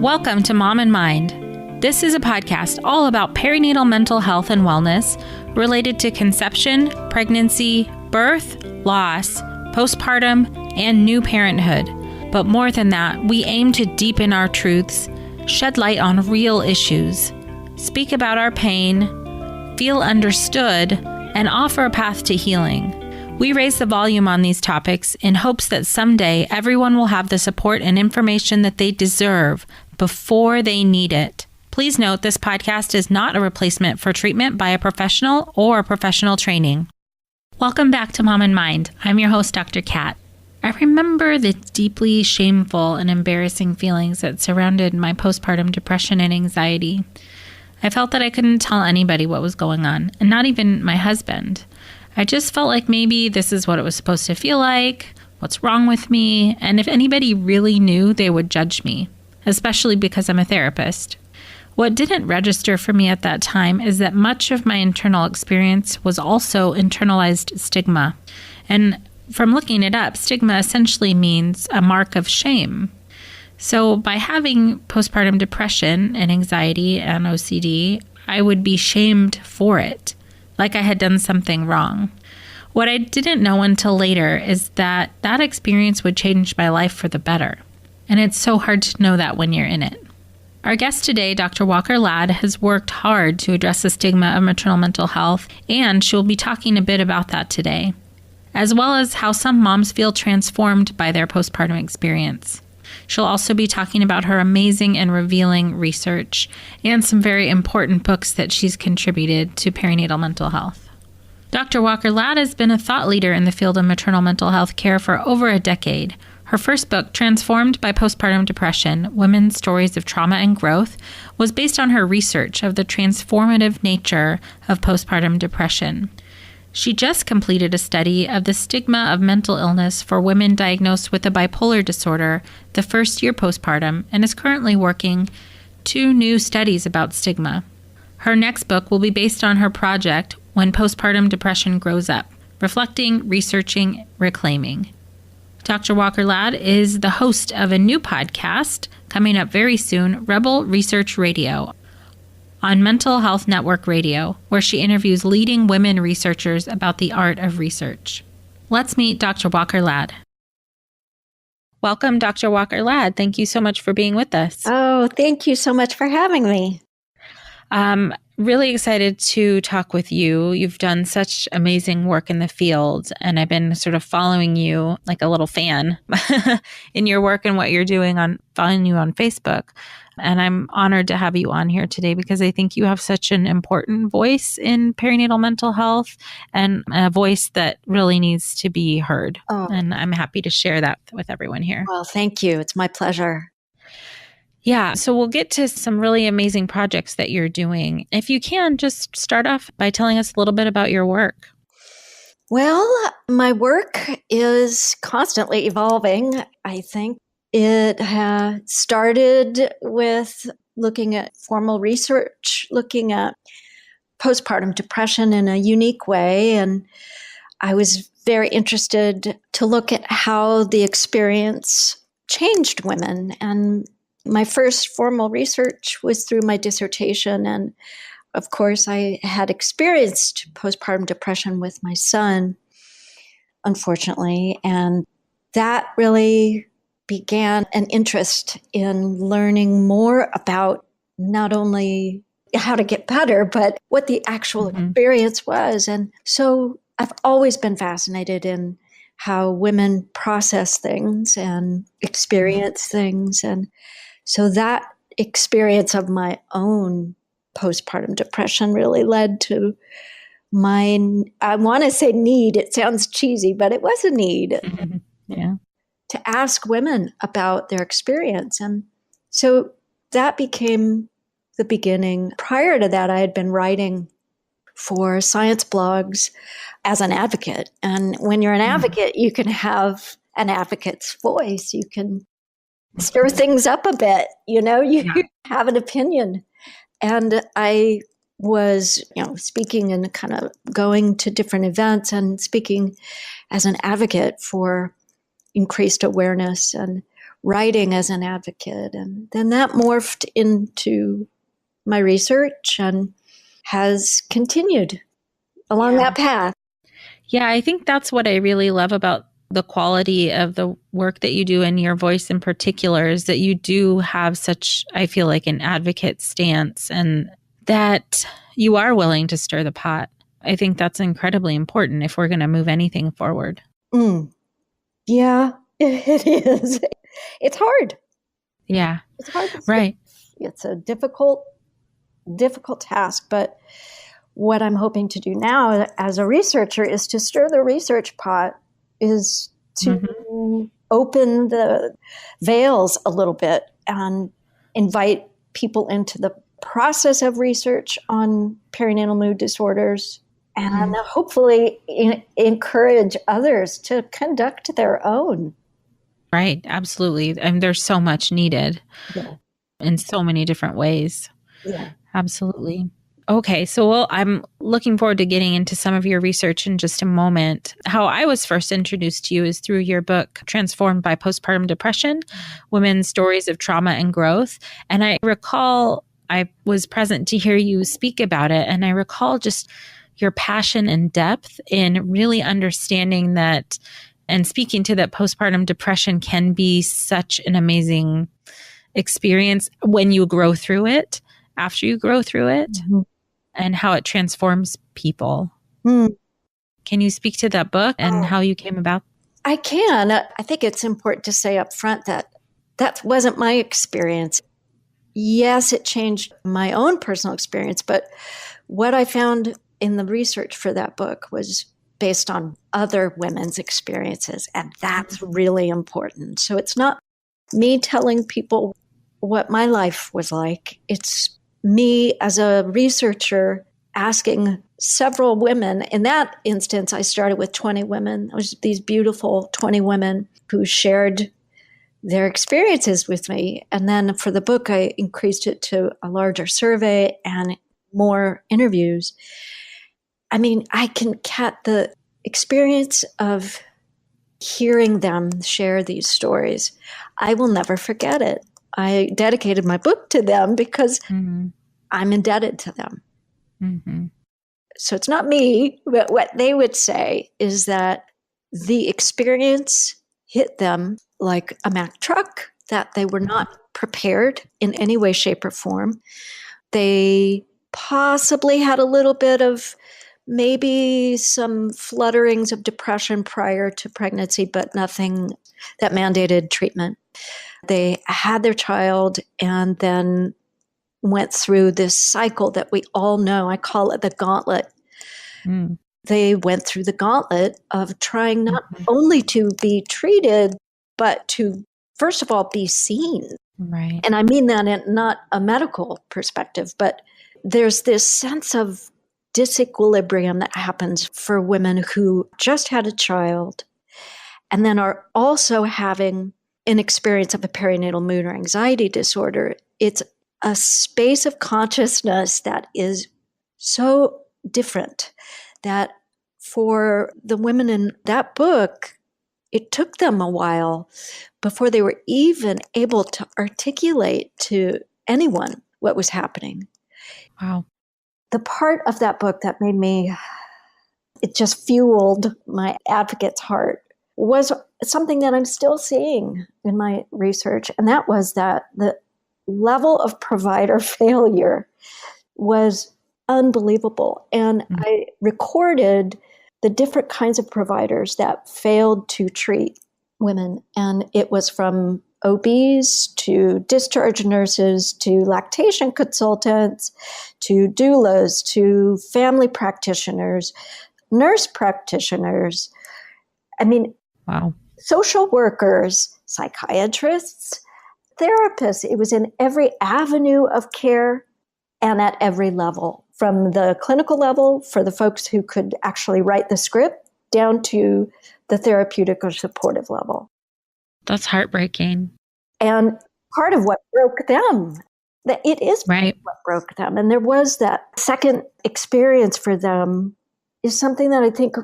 Welcome to Mom and Mind. This is a podcast all about perinatal mental health and wellness related to conception, pregnancy, birth, loss, postpartum, and new parenthood. But more than that, we aim to deepen our truths, shed light on real issues, speak about our pain, feel understood, and offer a path to healing. We raise the volume on these topics in hopes that someday everyone will have the support and information that they deserve before they need it. Please note this podcast is not a replacement for treatment by a professional or professional training. Welcome back to Mom and Mind. I'm your host, Dr. Kat. I remember the deeply shameful and embarrassing feelings that surrounded my postpartum depression and anxiety. I felt that I couldn't tell anybody what was going on, and not even my husband. I just felt like maybe this is what it was supposed to feel like, what's wrong with me, and if anybody really knew, they would judge me, especially because I'm a therapist. What didn't register for me at that time is that much of my internal experience was also internalized stigma. And from looking it up, stigma essentially means a mark of shame. So by having postpartum depression and anxiety and OCD, I would be shamed for it, like I had done something wrong. What I didn't know until later is that that experience would change my life for the better. And it's so hard to know that when you're in it. Our guest today, Dr. Walker Ladd, has worked hard to address the stigma of maternal mental health, and she'll be talking a bit about that today, as well as how some moms feel transformed by their postpartum experience. She'll also be talking about her amazing and revealing research and some very important books that she's contributed to perinatal mental health. Dr. Walker Ladd has been a thought leader in the field of maternal mental health care for over a decade. Her first book, Transformed by Postpartum Depression: Women's Stories of Trauma and Growth, was based on her research of the transformative nature of postpartum depression. She just completed a study of the stigma of mental illness for women diagnosed with a bipolar disorder the first year postpartum and is currently working 2 new studies about stigma. Her next book will be based on her project, When Postpartum Depression Grows Up: Reflecting, Researching, Reclaiming. Dr. Walker Ladd is the host of a new podcast coming up very soon, Rebel Research Radio, on Mental Health Network Radio, where she interviews leading women researchers about the art of research. Let's meet Dr. Walker Ladd. Welcome, Dr. Walker Ladd. Thank you so much for being with us. Oh, thank you so much for having me. Really excited to talk with you. You've done such amazing work in the field, and I've been sort of following you like a little fan in your work and what you're doing, following you on Facebook. And I'm honored to have you on here today because I think you have such an important voice in perinatal mental health and a voice that really needs to be heard. Oh. And I'm happy to share that with everyone here. Well, thank you. It's my pleasure. Yeah, so we'll get to some really amazing projects that you're doing. If you can, just start off by telling us a little bit about your work. Well, my work is constantly evolving, I think. It started with looking at formal research, looking at postpartum depression in a unique way. And I was very interested to look at how the experience changed women. And my first formal research was through my dissertation. And of course, I had experienced postpartum depression with my son, unfortunately. And that really began an interest in learning more about not only how to get better, but what the actual experience was. And so I've always been fascinated in how women process things and experience things. And so that experience of my own postpartum depression really led to my, I want to say need, it sounds cheesy, but it was a need. Yeah. To ask women about their experience. And so that became the beginning. Prior to that, I had been writing for science blogs as an advocate. And when you're an advocate, you can have an advocate's voice. You can stir things up a bit, you have an opinion. And I was, speaking and kind of going to different events and speaking as an advocate for increased awareness and writing as an advocate. And then that morphed into my research and has continued along that path. Yeah, I think that's what I really love about the quality of the work that you do, and your voice in particular, is that you do have such, I feel like, an advocate stance, and that you are willing to stir the pot. I think that's incredibly important if we're going to move anything forward. Yeah, it is. It's hard. Yeah. It's hard. Right. It's a difficult task, but what I'm hoping to do now as a researcher is to stir the research pot, is to open the veils a little bit and invite people into the process of research on perinatal mood disorders, and hopefully encourage others to conduct their own. Right. Absolutely. And there's so much needed in so many different ways. Yeah. Absolutely. Okay. So I'm looking forward to getting into some of your research in just a moment. How I was first introduced to you is through your book, Transformed by Postpartum Depression, Women's Stories of Trauma and Growth. And I recall I was present to hear you speak about it. And I recall just your passion and depth in really understanding that and speaking to that postpartum depression can be such an amazing experience when you grow through it, after you grow through it, and how it transforms people. Can you speak to that book and how you came about? I can. I think it's important to say up front that that wasn't my experience. Yes, it changed my own personal experience, but what I found in the research for that book was based on other women's experiences, and that's really important. So it's not me telling people what my life was like. It's me as a researcher asking several women. In that instance, I started with 20 women. It was these beautiful 20 women who shared their experiences with me. And then for the book, I increased it to a larger survey and more interviews. I mean, I can get the experience of hearing them share these stories. I will never forget it. I dedicated my book to them because I'm indebted to them. So it's not me, but what they would say is that the experience hit them like a Mack truck, that they were not prepared in any way, shape, or form. They possibly had a little bit of maybe some flutterings of depression prior to pregnancy, but nothing that mandated treatment. They had their child and then went through this cycle that we all know. I call it the gauntlet. They went through the gauntlet of trying not only to be treated, but to, first of all, be seen. Right. And I mean that in not a medical perspective, but there's this sense of disequilibrium that happens for women who just had a child and then are also having an experience of a perinatal mood or anxiety disorder. It's a space of consciousness that is so different that for the women in that book, it took them a while before they were even able to articulate to anyone what was happening. Wow. The part of that book that made me, it just fueled my advocate's heart, was something that I'm still seeing in my research. And that was that the level of provider failure was unbelievable. And I recorded the different kinds of providers that failed to treat women. And it was from OBs to discharge nurses to lactation consultants to doulas to family practitioners, nurse practitioners. I mean, wow. Social workers, psychiatrists, therapists. It was in every avenue of care and at every level, from the clinical level for the folks who could actually write the script down to the therapeutic or supportive level. That's heartbreaking. And part of what broke them, that it is right. what broke them. And there was that second experience for them is something that I think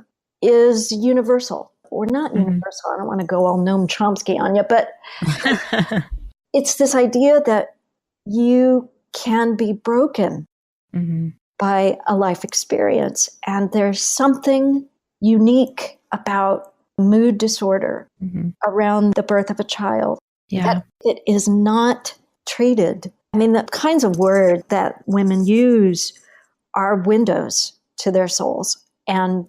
is universal. or not universal. I don't want to go all Noam Chomsky on you, but it's this idea that you can be broken by a life experience. And there's something unique about mood disorder around the birth of a child that it is not treated. I mean, the kinds of words that women use are windows to their souls. And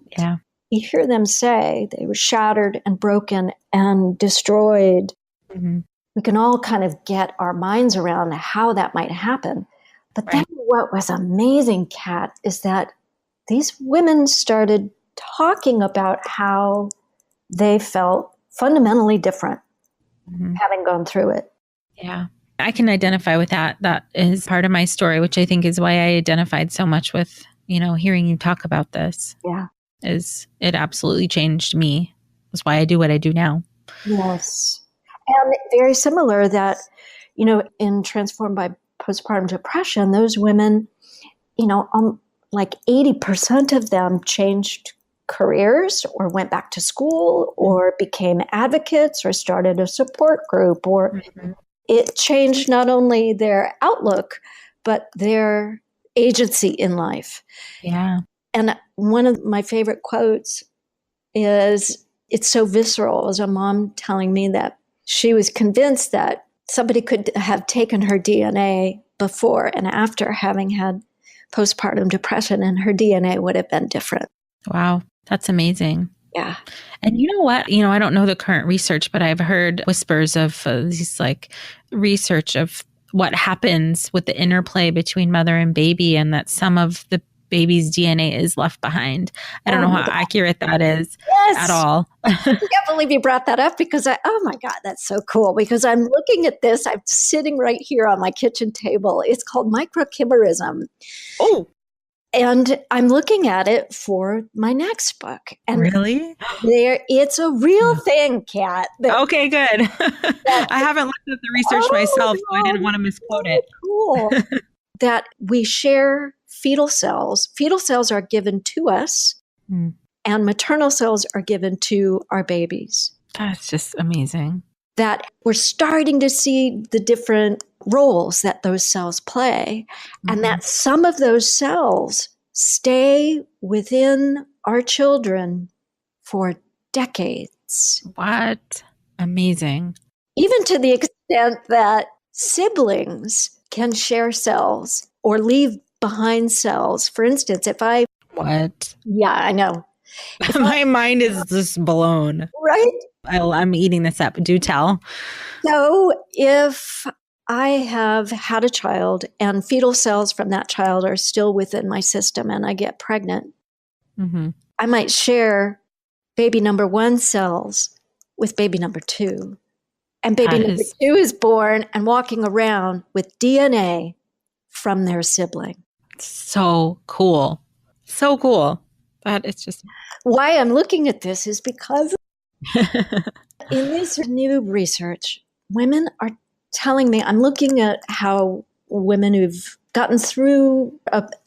you hear them say they were shattered and broken and destroyed. We can all kind of get our minds around how that might happen. But then what was amazing, Kat, is that these women started talking about how they felt fundamentally different having gone through it. Yeah. I can identify with that. That is part of my story, which I think is why I identified so much with, hearing you talk about this. Yeah. Is it absolutely changed me. That's why I do what I do now. Yes. And very similar that, in Transformed by Postpartum Depression, those women, like 80% of them changed careers or went back to school or became advocates or started a support group, or it changed not only their outlook, but their agency in life. Yeah. And one of my favorite quotes is, it's so visceral, as a mom telling me that she was convinced that somebody could have taken her DNA before and after having had postpartum depression, and her DNA would have been different. Wow. That's amazing. Yeah. And you know what? I don't know the current research, but I've heard whispers of these research of what happens with the interplay between mother and baby, and that some of the baby's DNA is left behind. I don't know how accurate that is at all. I can't believe you brought that up, because oh my God, that's so cool. Because I'm looking at this, I'm sitting right here on my kitchen table. It's called microchimerism. Oh. And I'm looking at it for my next book. And really? It's a real thing, Kat. Okay, good. I haven't looked at the research myself, so I didn't want to misquote it. Cool. That we share fetal cells. Fetal cells are given to us, and maternal cells are given to our babies. That's just amazing. That we're starting to see the different roles that those cells play, and that some of those cells stay within our children for decades. What? Amazing. Even to the extent that siblings can share cells or leave behind cells. For instance, What? Yeah, I know. My mind is just blown. Right? I'm eating this up. Do tell. So if I have had a child and fetal cells from that child are still within my system and I get pregnant, I might share baby number 1 cells with baby number 2. And baby number 2 is born and walking around with DNA from their sibling. So cool. So cool. That it's just... Why I'm looking at this is because in this new research, women are telling me, I'm looking at how women who've gotten through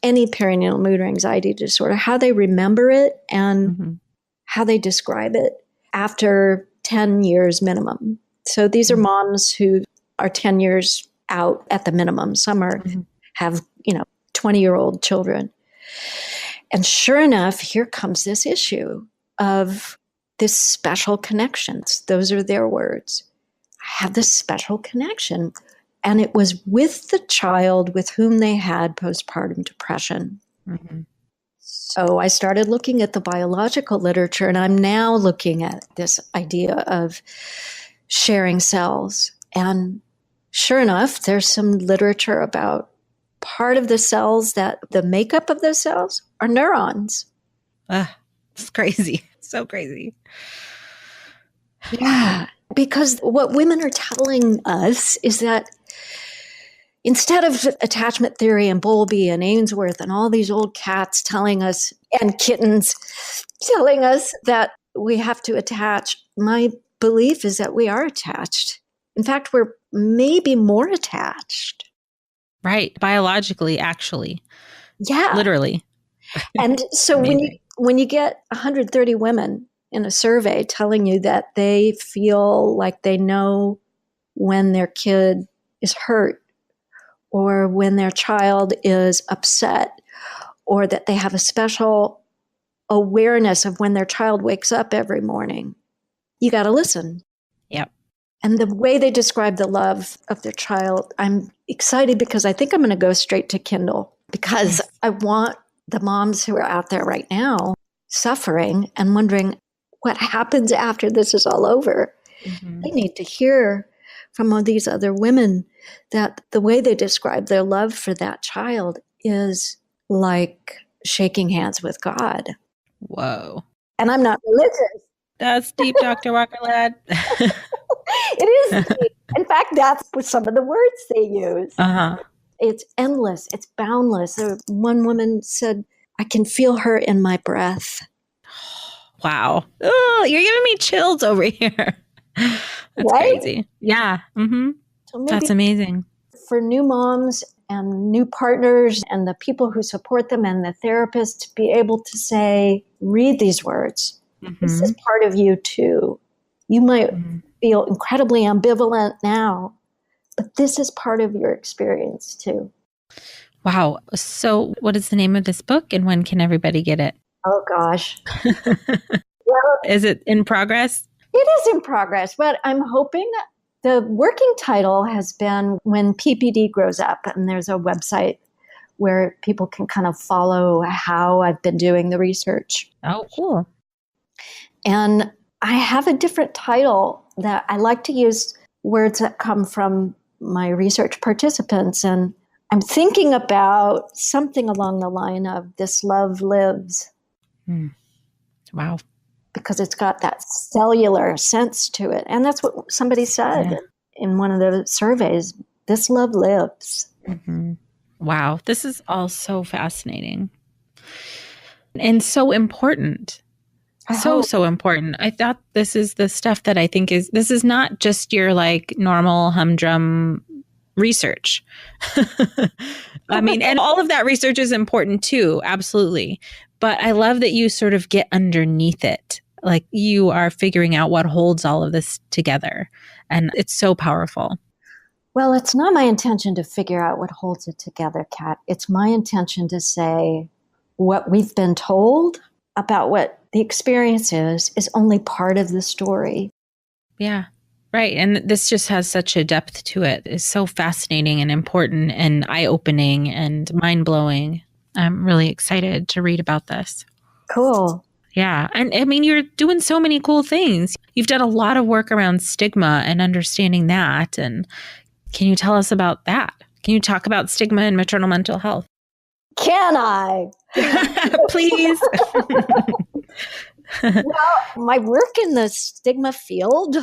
any perinatal mood or anxiety disorder, how they remember it and how they describe it after 10 years minimum. So these are moms who are 10 years out at the minimum. Some have 20-year-old children. And sure enough, here comes this issue of this special connections. Those are their words. I have this special connection. And it was with the child with whom they had postpartum depression. So I started looking at the biological literature, and I'm now looking at this idea of sharing cells. And sure enough, there's some literature about part of the cells that the makeup of those cells are neurons. It's crazy. So crazy. Yeah. Because what women are telling us is that instead of attachment theory and Bowlby and Ainsworth and all these old cats telling us, and kittens telling us that we have to attach, my belief is that we are attached. In fact, we're maybe more attached. Right. Biologically, actually. Yeah. Literally. And so when you get 130 women in a survey telling you that they feel like they know when their kid is hurt or when their child is upset, or that they have a special awareness of when their child wakes up every morning. You got to listen. Yep. And the way they describe the love of their child, I'm excited because I think I'm going to go straight to Kindle, because I want the moms who are out there right now suffering and wondering what happens after this is all over. Mm-hmm. They need to hear from all these other women that the way they describe their love for that child is like shaking hands with God. Whoa. And I'm not religious. That's deep, Dr. Walker-Ladd. It is deep. In fact, that's what some of the words they use. Uh-huh. It's endless. It's boundless. One woman said, I can feel her in my breath. Wow. Oh, you're giving me chills over here. That's right? crazy. Yeah. Mm-hmm. So That's amazing. for new moms and new partners and the people who support them and the therapists to be able to say, read these words. Mm-hmm. This is part of you too. You might feel incredibly ambivalent now, but this is part of your experience too. Wow. So what is the name of this book and when can everybody get it? Oh gosh. Well, is it in progress? It is in progress, but I'm hoping the working title has been When PPD Grows Up, and there's a website where people can kind of follow how I've been doing the research. Oh, cool. And I have a different title that I like to use words that come from my research participants. And I'm thinking about something along the line of This Love Lives. Wow. Because it's got that cellular sense to it. And that's what somebody said in one of the surveys. This love lives. Mm-hmm. Wow. This is all so fascinating and so important. So important. I thought this is the stuff that I think this is not just your like normal humdrum research. I mean, and all of that research is important too. Absolutely. But I love that you sort of get underneath it. Like you are figuring out what holds all of this together. And it's so powerful. Well, it's not my intention to figure out what holds it together, Kat. It's my intention to say what we've been told about what the experience is only part of the story. Yeah. Right. And this just has such a depth to it. It's so fascinating and important and eye-opening and mind-blowing. I'm really excited to read about this. Cool. Yeah. And I mean, you're doing so many cool things. You've done a lot of work around stigma and understanding that. And can you tell us about that? Can you talk about stigma and maternal mental health? Can I? Please. Well, my work in the stigma field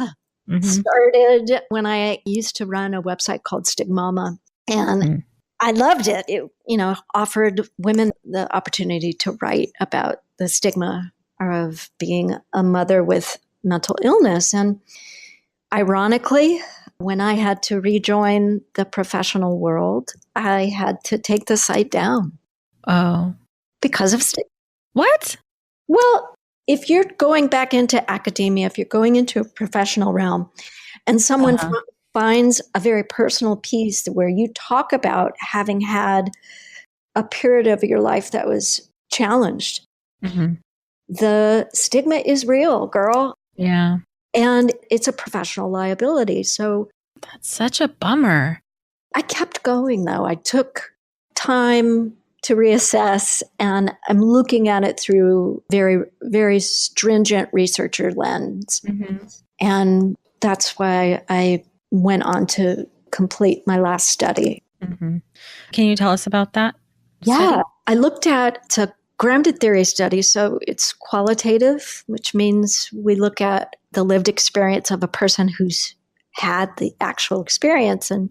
started when I used to run a website called Stigma. And I loved it. It, offered women the opportunity to write about the stigma of being a mother with mental illness. And ironically, when I had to rejoin the professional world, I had to take the site down. Oh. Because of stigma. What? Well, if you're going back into academia, if you're going into a professional realm, and someone finds a very personal piece where you talk about having had a period of your life that was challenged, the stigma is real, girl. Yeah. And it's a professional liability. So that's such a bummer. I kept going, though. I took time to reassess, and I'm looking at it through very, very stringent researcher lens. And that's why I went on to complete my last study. Can you tell us about that? Yeah, I looked at a grounded theory study. So it's qualitative, which means we look at the lived experience of a person who's had the actual experience. And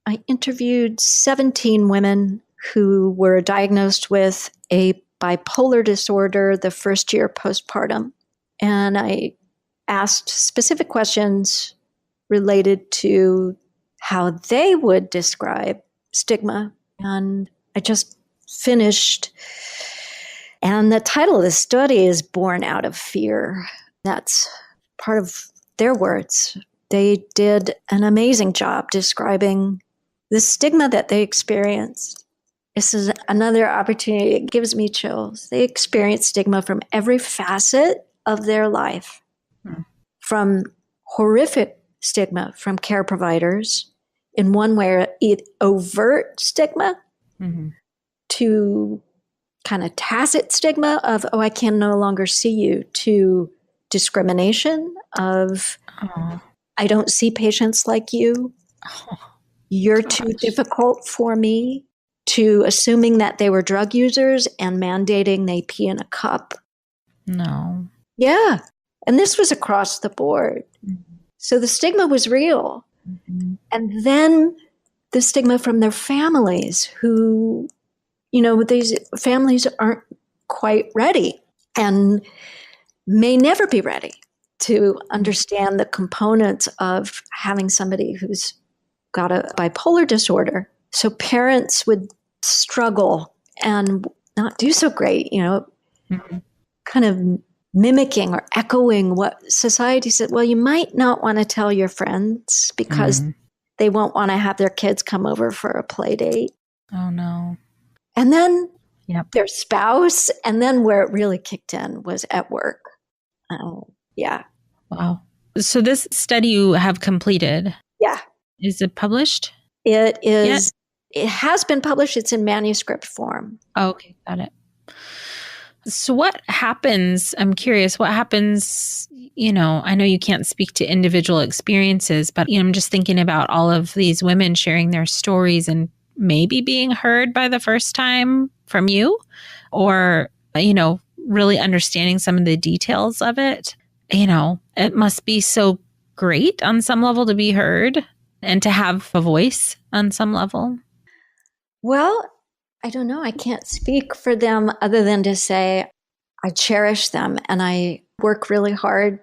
I interviewed 17 women who were diagnosed with a bipolar disorder the first year postpartum. And I asked specific questions related to how they would describe stigma. And I just finished And the title of the study is Born Out of Fear. That's part of their words. They did an amazing job describing the stigma that they experienced. This is another opportunity. It gives me chills. They experienced stigma from every facet of their life, from horrific stigma from care providers in one way, overt stigma, to kind of tacit stigma of, oh, I can no longer see you, to discrimination of, I don't see patients like you. You're too difficult for me, to assuming that they were drug users and mandating they pee in a cup. No. Yeah. And this was across the board. So the stigma was real. And then the stigma from their families who, these families aren't quite ready and may never be ready to understand the components of having somebody who's got a bipolar disorder. So parents would struggle and not do so great, kind of mimicking or echoing what society said. Well, you might not want to tell your friends because they won't want to have their kids come over for a play date. Oh, no. And then their spouse, and then where it really kicked in was at work. Yeah. Wow. So this study you have completed. Yeah. Is it published? It is. It has been published. It's in manuscript form. Oh, okay. Got it. So what happens? I'm curious, what happens, I know you can't speak to individual experiences, but I'm just thinking about all of these women sharing their stories and maybe being heard by the first time from you, or, really understanding some of the details of it. It must be so great on some level to be heard and to have a voice on some level. Well, I don't know. I can't speak for them other than to say I cherish them and I work really hard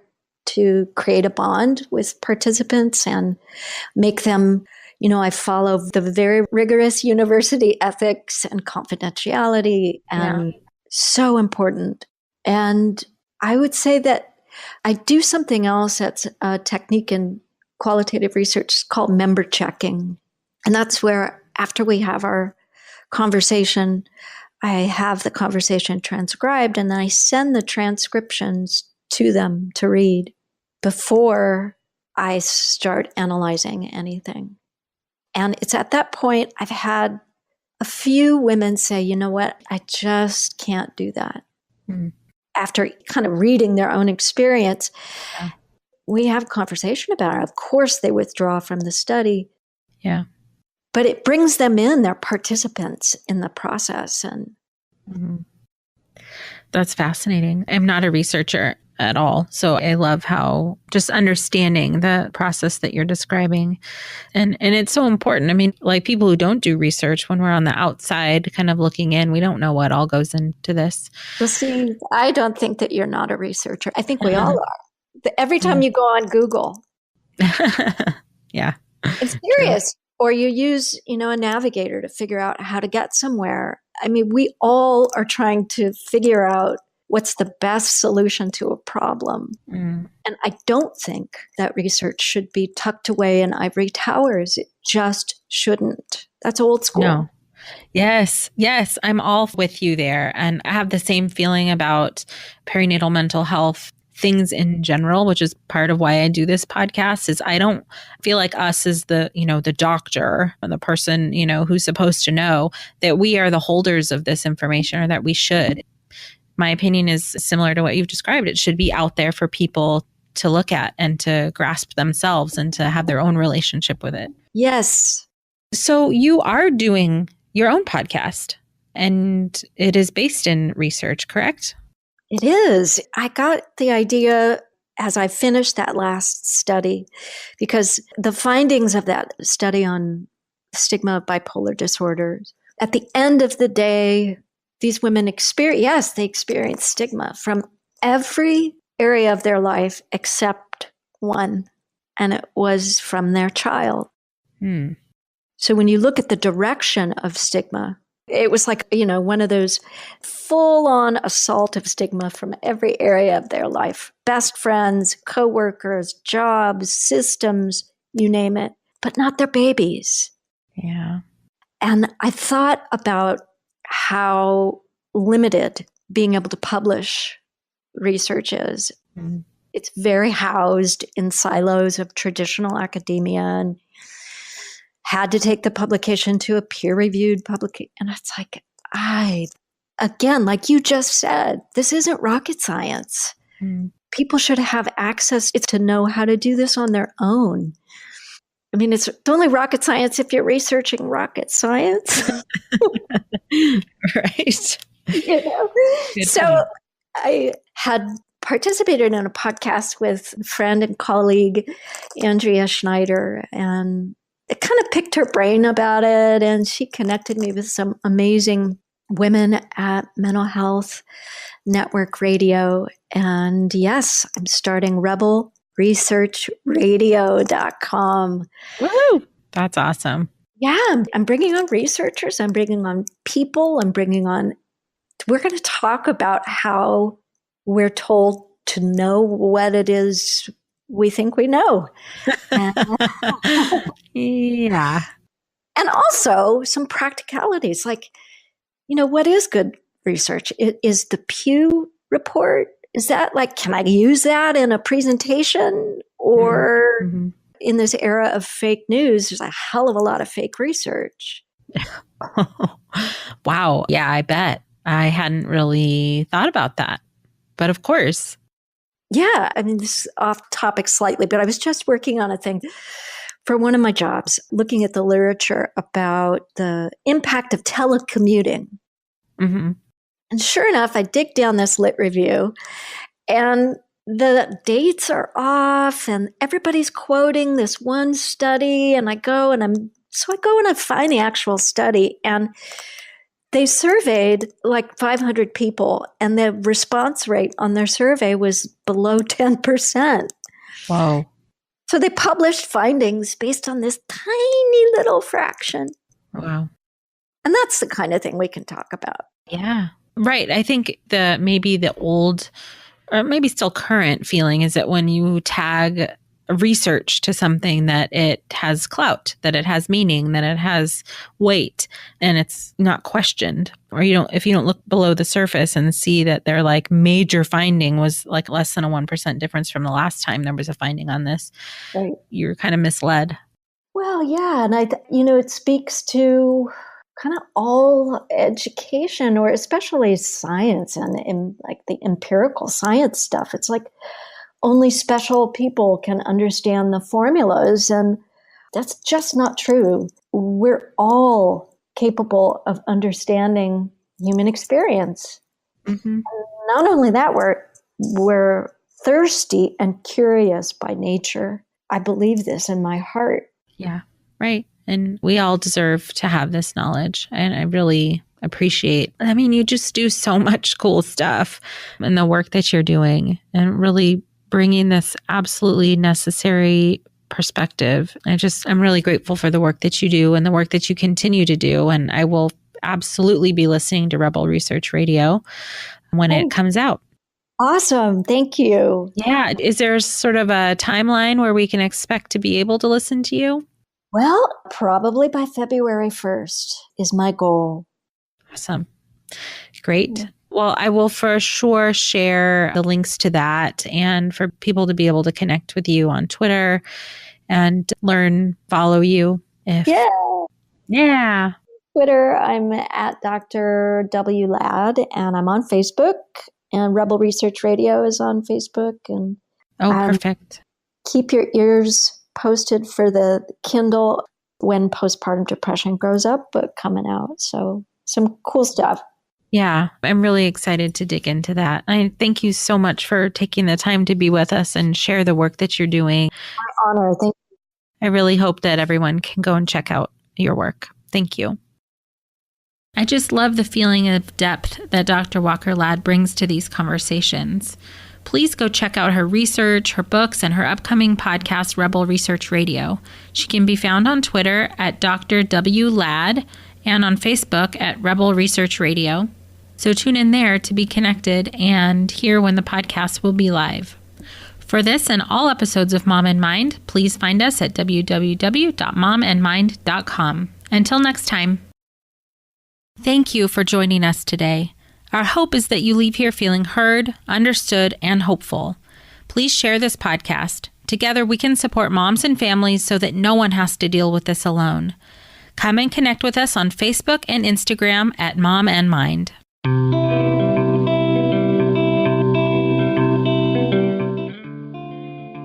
to create a bond with participants and make them, I follow the very rigorous university ethics and confidentiality, and so important. And I would say that I do something else that's a technique in qualitative research called member checking. And that's where after we have our conversation, I have the conversation transcribed and then I send the transcriptions to them to read before I start analyzing anything. And it's at that point I've had a few women say, you know what, I just can't do that. After kind of reading their own experience, we have a conversation about it. Of course, they withdraw from the study. Yeah. But it brings them in, they're participants in the process. And that's fascinating. I'm not a researcher at all. So I love how just understanding the process that you're describing. And it's so important. I mean, like people who don't do research, when we're on the outside kind of looking in, we don't know what all goes into this. Well, see, I don't think that you're not a researcher. I think we all are. Every time you go on Google. Yeah. It's serious. Or you use, a navigator to figure out how to get somewhere. I mean, we all are trying to figure out what's the best solution to a problem. And I don't think that research should be tucked away in ivory towers. It just shouldn't. That's old school. No. Yes. I'm all with you there. And I have the same feeling about perinatal mental health things in general, which is part of why I do this podcast, is I don't feel like us as the doctor and the person, who's supposed to know, that we are the holders of this information, or that we should. My opinion is similar to what you've described. It should be out there for people to look at and to grasp themselves and to have their own relationship with it. Yes. So you are doing your own podcast, and it is based in research, correct? It is. I got the idea as I finished that last study, because the findings of that study on stigma of bipolar disorders, at the end of the day, these women experience stigma from every area of their life except one, and it was from their child. So when you look at the direction of stigma, It was like, one of those full-on assault of stigma from every area of their life. Best friends, coworkers, jobs, systems, you name it, but not their babies. Yeah. And I thought about how limited being able to publish research is. Mm-hmm. It's very housed in silos of traditional academia and had to take the publication to a peer-reviewed publication. And it's like, again, like you just said, this isn't rocket science. Mm. People should have access to know how to do this on their own. I mean, it's only rocket science if you're researching rocket science. Right. So point. I had participated in a podcast with friend and colleague Andrea Schneider, and it kind of picked her brain about it. And she connected me with some amazing women at Mental Health Network Radio. And yes, I'm starting rebelresearchradio.com. Woohoo! That's awesome. Yeah, I'm bringing on researchers. I'm bringing on people. We're going to talk about how we're told to know what it is we think we know. Yeah. And also some practicalities, like, what is good research? Is the Pew report, is that like, can I use that in a presentation? Or mm-hmm. in this era of fake news, there's a hell of a lot of fake research. Wow. Yeah, I bet. I hadn't really thought about that. But of course. Yeah. I mean, this is off topic slightly, but I was just working on a thing for one of my jobs, looking at the literature about the impact of telecommuting. Mm-hmm. And sure enough, I dig down this lit review and the dates are off and everybody's quoting this one study. And I go and I find the actual study, and they surveyed like 500 people, and the response rate on their survey was below 10%. Wow. So they published findings based on this tiny little fraction. Wow. And that's the kind of thing we can talk about. Yeah. Right. I think maybe the old, or maybe still current feeling is that when you tag research to something, that it has clout, that it has meaning, that it has weight, and it's not questioned. Or if you don't look below the surface and see that their like major finding was like less than a 1% difference from the last time there was a finding on this, right, you're kind of misled. Well, yeah. And it speaks to kind of all education, or especially science and like the empirical science stuff. It's like only special people can understand the formulas, and that's just not true. We're all capable of understanding human experience. Mm-hmm. Not only that, we're thirsty and curious by nature. I believe this in my heart. Yeah, right. And we all deserve to have this knowledge. And I really appreciate, you just do so much cool stuff in the work that you're doing, and really bringing this absolutely necessary perspective. I'm really grateful for the work that you do and the work that you continue to do. And I will absolutely be listening to Rebel Research Radio when it comes out. Awesome. Thank you. Yeah. Is there sort of a timeline where we can expect to be able to listen to you? Well, probably by February 1st is my goal. Awesome. Great. Yeah. Well, I will for sure share the links to that, and for people to be able to connect with you on Twitter and follow you. Yeah. Twitter, I'm at Dr. W. Ladd, and I'm on Facebook, and Rebel Research Radio is on Facebook. And perfect. Keep your ears posted for the Kindle When Postpartum Depression Grows Up book coming out. So some cool stuff. Yeah, I'm really excited to dig into that. I thank you so much for taking the time to be with us and share the work that you're doing. My honor. Thank you. I really hope that everyone can go and check out your work. Thank you. I just love the feeling of depth that Dr. Walker-Ladd brings to these conversations. Please go check out her research, her books, and her upcoming podcast, Rebel Research Radio. She can be found on Twitter at Dr. W. Ladd and on Facebook at Rebel Research Radio. So tune in there to be connected and hear when the podcast will be live. For this and all episodes of Mom and Mind, please find us at www.momandmind.com. Until next time. Thank you for joining us today. Our hope is that you leave here feeling heard, understood, and hopeful. Please share this podcast. Together we can support moms and families so that no one has to deal with this alone. Come and connect with us on Facebook and Instagram at Mom and Mind.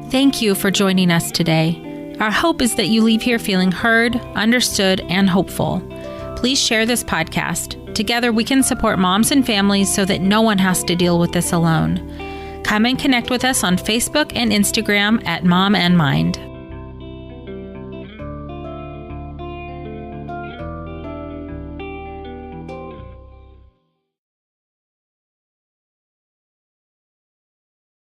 Thank you for joining us today. Our hope is that you leave here feeling heard, understood, and hopeful. Please share this podcast. Together we can support moms and families so that no one has to deal with this alone. Come and connect with us on Facebook and Instagram at Mom and Mind.